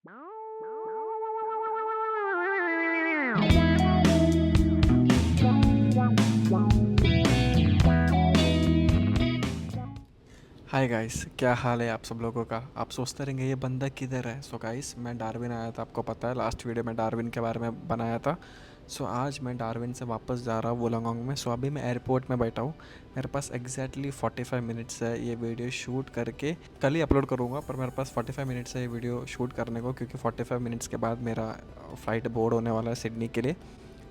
Hi guys, क्या हाल है आप सब लोगों का। आप सोचते रहेंगे ये बंदा किधर है। सो गाइस, मैं डार्विन आया था, आपको पता है लास्ट वीडियो में डार्विन के बारे में बनाया था। सो आज मैं डार्विन से वापस जा रहा हूँ वुलंगोंग में। सो अभी मैं एयरपोर्ट में बैठा हूँ। मेरे पास एग्जैक्टली 45 मिनट्स है ये वीडियो शूट करके कल ही अपलोड करूँगा, पर मेरे पास 45 मिनट्स है ये वीडियो शूट करने को, क्योंकि 45 मिनट्स के बाद मेरा फ़्लाइट बोर्ड होने वाला है सिडनी के लिए।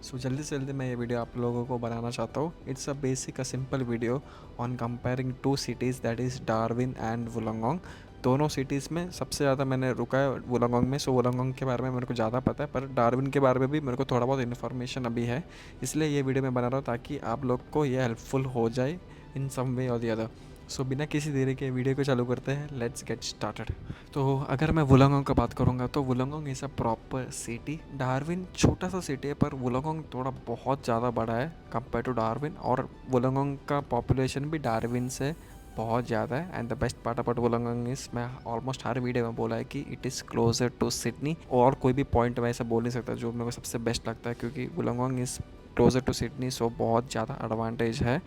सो जल्दी से जल्दी मैं ये वीडियो आप लोगों को बनाना चाहता हूँ। It's a simple video on comparing two cities, that is Darwin and Wollongong. दोनों सिटीज़ में सबसे ज़्यादा मैंने रुका है वुलंगोंग में। सो वुलंगोंग के बारे में मेरे को ज़्यादा पता है, पर डार्विन के बारे में भी मेरे को थोड़ा बहुत इन्फॉर्मेशन अभी है। इसलिए ये वीडियो मैं बना रहा हूँ ताकि आप लोग को ये हेल्पफुल हो जाए इन सम वे और दी अदर। सो बिना किसी देरी के वीडियो को चालू करते हैं। Let's get started. तो अगर मैं वुलंगोंग का बात करूँगा तो Wollongong is a proper city. Darwin छोटा सा सिटी है, पर वुलंगोंग थोड़ा बहुत ज़्यादा बड़ा है कंपेयर टू डार्विन, और वुलंगोंग का पॉपुलेशन भी डार्विन से बहुत ज़्यादा है। And the best part about Wollongong is, मैं ऑलमोस्ट हर वीडियो में बोला है कि it is closer to Sydney, और कोई भी पॉइंट मैं ऐसा बोल नहीं सकता जो मेरे को सबसे बेस्ट लगता है, क्योंकि वुलंगोंग इज़ क्लोजर टू सिडनी। सो बहुत ज़्यादा एडवांटेज है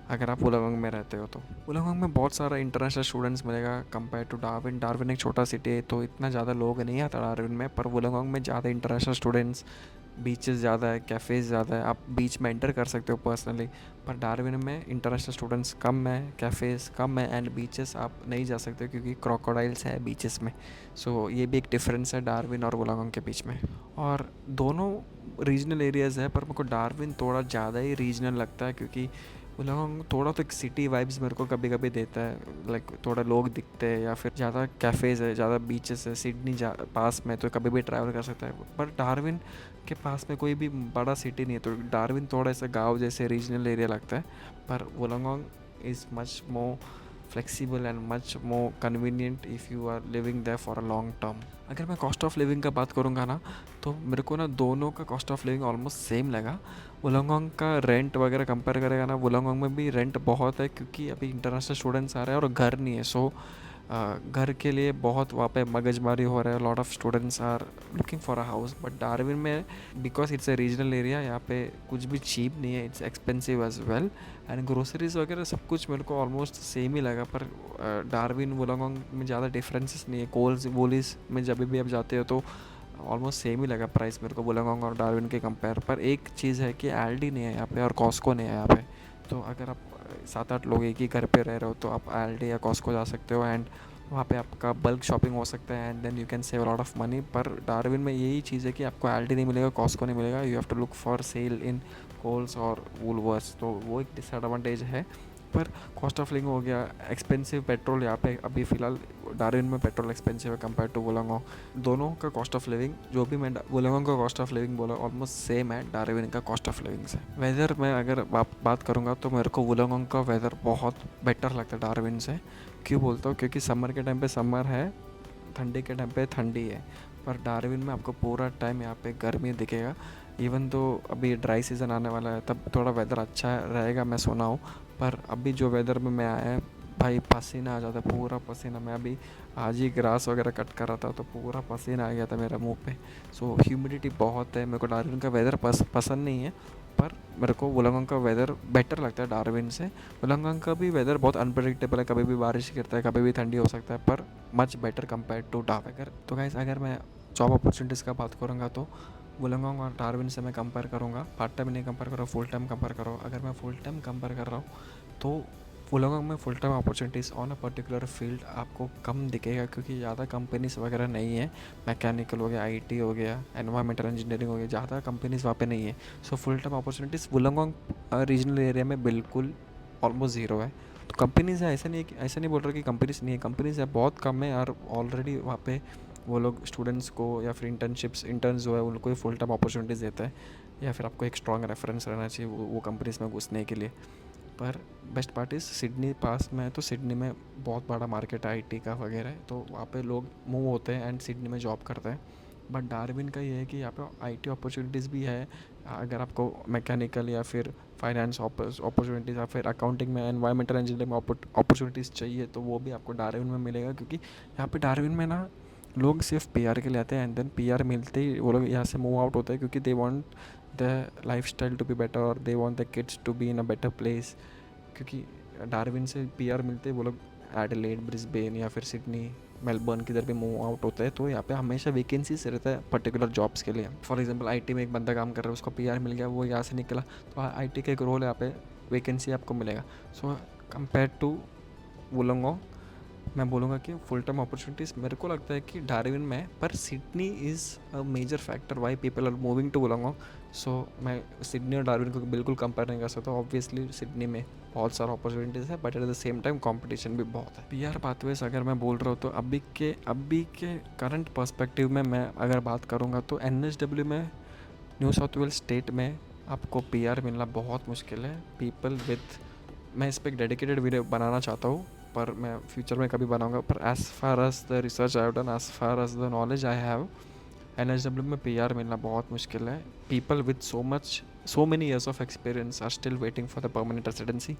अगर आप वुलंगोंग में रहते हो तो। वुलंगोंग में बहुत सारा इंटरनेशनल स्टूडेंट्स मिलेगा कंपेयर टू डार्विन। डार्विन एक छोटा सिटी है तो इतना ज़्यादा लोग नहीं आता डार्विन में, पर वुलंगोंग में ज़्यादा इंटरनेशनल स्टूडेंट्स, बीचेस ज़्यादा है, कैफ़ेज़ ज़्यादा है, आप बीच में एंटर कर सकते हो पर्सनली। पर डार्विन में इंटरनेशनल स्टूडेंट्स कम है, कैफ़ेज़ कम है, एंड बीचेस आप नहीं जा सकते क्योंकि क्रोकोडाइल्स है बीचेस में। सो ये भी एक डिफरेंस है डार्विन और वुलंगोंग के बीच में। और दोनों रीजनल एरियाज़ है, पर मेरे को डार्विन थोड़ा ज़्यादा ही रीजनल लगता है, क्योंकि वुलंगोंग थोड़ा तो एक सिटी वाइब्स मेरे को कभी कभी देता है। लाइक थोड़ा लोग दिखते हैं, या फिर ज़्यादा कैफ़ेज़ है, ज़्यादा बीचेस है। सिडनी पास में तो कभी भी ट्रैवल कर सकता है, पर डार्विन के पास में कोई भी बड़ा सिटी नहीं है, तो डार्विन थोड़ा ऐसा गांव जैसे रीजनल एरिया लगता है। पर Wollongong is much more flexible and much more convenient if you are living there for a long term. अगर मैं कॉस्ट ऑफ लिविंग का बात करूँगा ना, तो मेरे को ना दोनों का cost of living almost same लगा। वुलंगोंग का रेंट वगैरह कंपेयर करेगा ना, वुलंगोंग में भी रेंट बहुत है, क्योंकि अभी इंटरनेशनल स्टूडेंट्स आ रहे हैं और घर नहीं है। सो घर के लिए बहुत वहाँ पे मगजमारी हो रहा है। Lot of students are looking for a house. But Darwin में because it's a regional area, यहाँ पे कुछ भी चीप नहीं है, it's expensive as well. And groceries वगैरह सब कुछ मेरे को ऑलमोस्ट सेम ही लगा। पर डार्विन वुलंगोंग में ज़्यादा डिफरेंसेस नहीं है। कोल्स वोलिस में जब भी आप जाते हो तो ऑलमोस्ट सेम ही लगा प्राइस मेरे को वुलंगोंग और डार्विन के कंपेयर। पर एक चीज़ है कि एल्डी नहीं है यहाँ पे और कॉस्को नहीं है यहाँ पे। तो अगर आप 7-8 लोग एक ही घर पे रह रहे हो तो आप एल्डी या कॉस्को जा सकते हो, एंड वहाँ पे आपका बल्क शॉपिंग हो सकता है, and then you can save lot of money. पर डार्विन में यही चीज़ है कि आपको एल्डी नहीं मिलेगा, कॉस्को नहीं मिलेगा, you have to look for sale in Coles और वूलवर्स। तो वो एक डिसएडवांटेज है। पर कॉस्ट ऑफ लिविंग हो गया, एक्सपेंसिव पेट्रोल यहाँ पे अभी फ़िलहाल डार्विन में पेट्रोल एक्सपेंसिव है कंपेयर टू वुलंगोंग। दोनों का कॉस्ट ऑफ लिविंग, जो भी मैं वुलंगोंग का कॉस्ट ऑफ लिविंग बोला, ऑलमोस्ट सेम है डार्विन का कॉस्ट ऑफ लिविंग से। वेदर में अगर बात करूँगा तो मेरे को वुलंगोंग का वेदर बहुत बेटर लगता है डार्विन से। क्यों बोलता हूँ, क्योंकि समर के टाइम पे समर है, ठंडी के टाइम पे ठंडी है। पर डार्विन में आपको पूरा टाइम यहाँ पे गर्मी दिखेगा। इवन तो अभी ड्राई सीज़न आने वाला है, तब थोड़ा वेदर अच्छा रहेगा मैं सुना हूँ। पर अभी जो वेदर में मैं आया है, भाई पसीना आ जाता है, पूरा पसीना। मैं अभी आज ही ग्रास वगैरह कट कर रहा था तो पूरा पसीना आ गया था मेरे मुंह पे। सो ह्यूमिडिटी बहुत है। मेरे को डार्विन का वेदर पसंद नहीं है, पर मेरे को वुलंगोंग का वेदर बेटर लगता है डार्विन से। वुलंगोंग का भी वेदर बहुत अनप्रेडिक्टेबल है, कभी भी बारिश गिरता है, कभी भी ठंडी हो सकता है, पर much better compare to Darwin. तो गाइस, अगर मैं जॉब अपॉर्चुनिटीज़ का बात करूँगा तो वुलंगोंग और डार्विन से मैं कंपेयर करूँगा। पार्ट टाइम नहीं कंपेयर करो, फुल टाइम कंपेयर करो। अगर मैं फुल टाइम कंपेयर कर रहा हूँ तो वुलंगोंग में full time opportunities on a particular field आपको कम दिखेगा, क्योंकि ज़्यादा कंपनीज वगैरह नहीं है। मैकेनिकल हो गया, आईटी हो गया, एनवायरमेंटल इंजीनियरिंग हो गया, ज़्यादा कंपनीज वहाँ पे नहीं है। So full time opportunities Wollongong regional area में बिल्कुल ऑलमोस्ट ज़ीरो है। तो कंपनीज़ है, ऐसा नहीं बोल रहा कि कंपनीज़ नहीं है, कंपनीज़ है, बहुत कम है। और ऑलरेडी वहाँ पे वो लोग स्टूडेंट्स को या फिर इंटर्न्स जो है उनको ही फुल टाइम अपॉर्चुनिटीज़ देता है, या फिर आपको एक स्ट्रॉन्ग रेफरेंस रहना चाहिए वो कंपनीज़ में घुसने के लिए। पर बेस्ट पार्ट इज़ सिडनी पास में है, तो सिडनी में बहुत बड़ा मार्केट है आईटी का वगैरह है, तो वहाँ पे लोग मूव होते हैं एंड सिडनी में जॉब करते हैं। बट डार्विन का ये है कि यहाँ पे आईटी अपॉर्चुनिटीज़ भी है। अगर आपको मैकेनिकल या फिर फाइनेंस अपॉर्चुनिटीज़ या फिर अकाउंटिंग में, एनवायरमेंटल इंजीनियरिंग में अपॉर्चुनिटीज़ चाहिए तो वो भी आपको डार्विन में मिलेगा, क्योंकि यहाँ पे डार्विन में ना लोग सिर्फ पीआर के लिए आते हैं एंड देन पीआर मिलते ही वो लोग यहाँ से मूव आउट होते हैं क्योंकि they want the lifestyle to be better और they want the kids to be in a better place. क्योंकि डार्विन से पीआर मिलते ही वो लोग एडिलेड, ब्रिस्बेन या फिर सिडनी, मेलबर्न किधर भी मूव आउट होता है। तो यहाँ पे हमेशा वैकेंसीज रहता है पर्टिकुलर जॉब्स के लिए। फॉर एग्जांपल आईटी में एक बंदा काम कर रहा है, उसको पीआर मिल गया, वो यहाँ से निकला, तो आईटी का एक रोल यहाँ पे वैकेंसी आपको मिलेगा। सो कंपेयर टू वुलंगडोंग मैं बोलूँगा कि फुल टाइम अपॉर्चुनिटीज़ मेरे को लगता है कि डार्विन में है, पर Sydney is a major factor why people are moving to Wollongong. So मैं सिडनी और डार्विन को बिल्कुल कंपेयर नहीं कर सकता। ऑब्वियसली सिडनी में बहुत सारा अपॉर्चुनिटीज़ है, but at the same time competition भी बहुत है। पीआर पाथवेज अगर मैं बोल रहा हूँ तो अभी के करंट पर्सपेक्टिव में मैं अगर बात करूँगा तो एनएसडब्ल्यू में, न्यू साउथ वेल्स स्टेट में आपको पीआर मिलना बहुत मुश्किल है। पीपल विथ, मैं इस पर एक डेडिकेटेड वीडियो बनाना चाहता हूँ, पर मैं फ्यूचर में कभी बनाऊंगा। पर as far as the research I have done, as far as the knowledge I have, NSW में पीआर मिलना बहुत मुश्किल है। People with so many years of experience are still waiting for the permanent residency.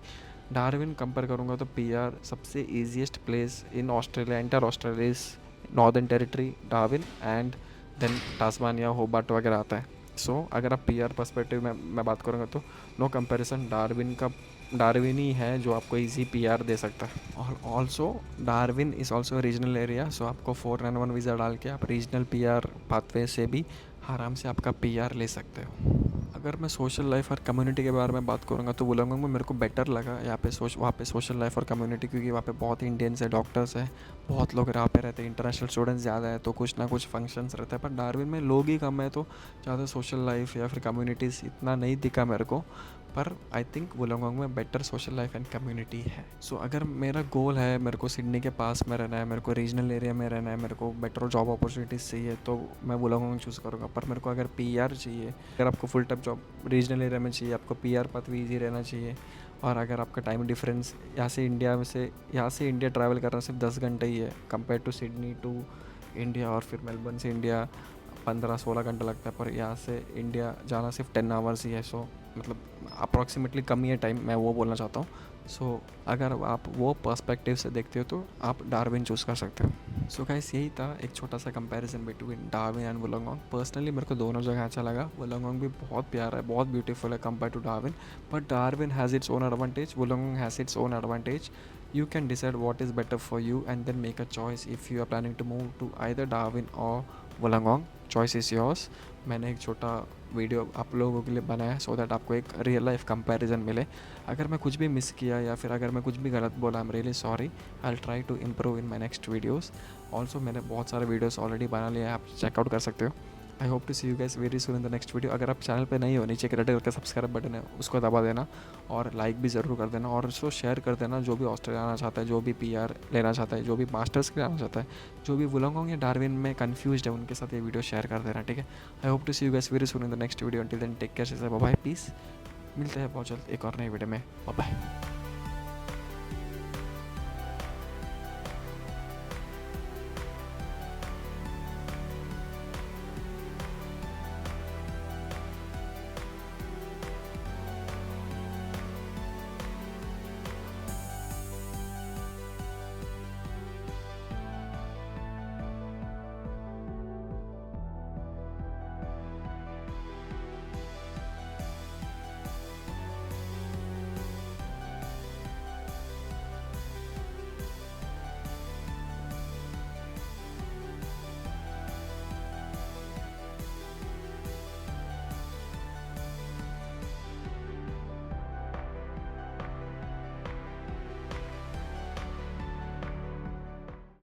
Darwin compare करूँगा तो PR सबसे easiest place in Australia, entire Australia is Northern Territory, Darwin and then Tasmania, Hobart वगैरह आता है। सो अगर आप PR perspective में मैं बात करूँगा तो नो कंपैरिजन, डार्विन ही है जो आपको इजी पीआर दे सकता है। और also Darwin is also regional area, so आपको 491 वीज़ा डाल के आप रीजनल पीआर पाथवे से भी आराम से आपका पीआर ले सकते हो। अगर मैं सोशल लाइफ और कम्युनिटी के बारे में बात करूँगा तो वुलंगडोंग में मेरे को बेटर लगा यहाँ पे वहाँ पे सोशल लाइफ और कम्युनिटी, क्योंकि वहाँ पे बहुत इंडियंस है, डॉक्टर्स है, बहुत लोग यहाँ पे रहते हैं, इंटरनेशनल स्टूडेंट्स ज़्यादा है, तो कुछ ना कुछ फंक्शंस रहता है। पर डार्विन में लोग ही कम है तो ज़्यादा सोशल लाइफ या फिर कम्युनिटीज़ इतना नहीं दिखा मेरे को। पर आई थिंक वुलंगडोंग में better social life and community है। सो अगर मेरा गोल है, मेरे को सिडनी के पास में रहना है, मेरे को रीजनल एरिया में रहना है, मेरे को बेटर जॉब अपॉर्चुनिटीज़ चाहिए, तो मैं वुलंगडोंग चूज़ करूँगा। पर मेरे को अगर पीआर चाहिए, अगर आपको full time job regional area में चाहिए, आपको पीआर पथ भी ईजी रहना चाहिए, और अगर आपका टाइम डिफरेंस यहाँ से इंडिया ट्रैवल करना सिर्फ 10 घंटे ही है compare to Sydney to India, और फिर मेलबर्न से इंडिया 15-16 घंटा लगता है, पर यहाँ से इंडिया जाना सिर्फ 10 आवर्स ही है। सो मतलब अप्रॉक्सीमेटली कम ही है टाइम, मैं वो बोलना चाहता हूँ। सो अगर आप वो पर्सपेक्टिव से देखते हो तो आप डार्विन चूज़ कर सकते हो। सो गाइस यही था एक छोटा सा comparison between Darwin and Wollongong. Personally मेरे को दोनों जगह अच्छा लगा। वुलंगडोंग भी बहुत प्यारा है, बहुत ब्यूटीफुल है compare to Darwin, but Darwin has its own advantage, Wollongong has its own advantage. You can decide what is better for you and then make a choice if you are planning to move to either Darwin or Wollongong. Choice is yours. मैंने एक छोटा video आप लोगों के लिए बनाया so that आपको एक रियल लाइफ कंपैरिजन मिले। अगर मैं कुछ भी मिस किया या फिर अगर मैं कुछ भी गलत बोला, I am really sorry. I will try to improve in my next videos. Also मैंने बहुत सारे वीडियोज़ ऑलरेडी बना लिए हैं, आप चेकआउट कर सकते हो। I hope to see you guys very soon in the next video. अगर आप चैनल पे नहीं हो, नीचे के रेड कलर का सब्सक्राइब बटन है, उसको दबा देना और लाइक भी ज़रूर कर देना, और उसको शेयर कर देना जो भी ऑस्ट्रेलिया आना चाहता है, जो भी पीआर लेना चाहता है, जो भी मास्टर्स के लिए आना चाहता है, जो भी वुलंगडोंग या डार्विन में कन्फ्यूज है, उनके साथ ये वीडियो शेयर कर देना, ठीक है। I hope to see you guys very soon in the next video. Until then take care, bye bye, peace. मिलते हैं बहुत जल्द एक और नई वीडियो में। Bye bye.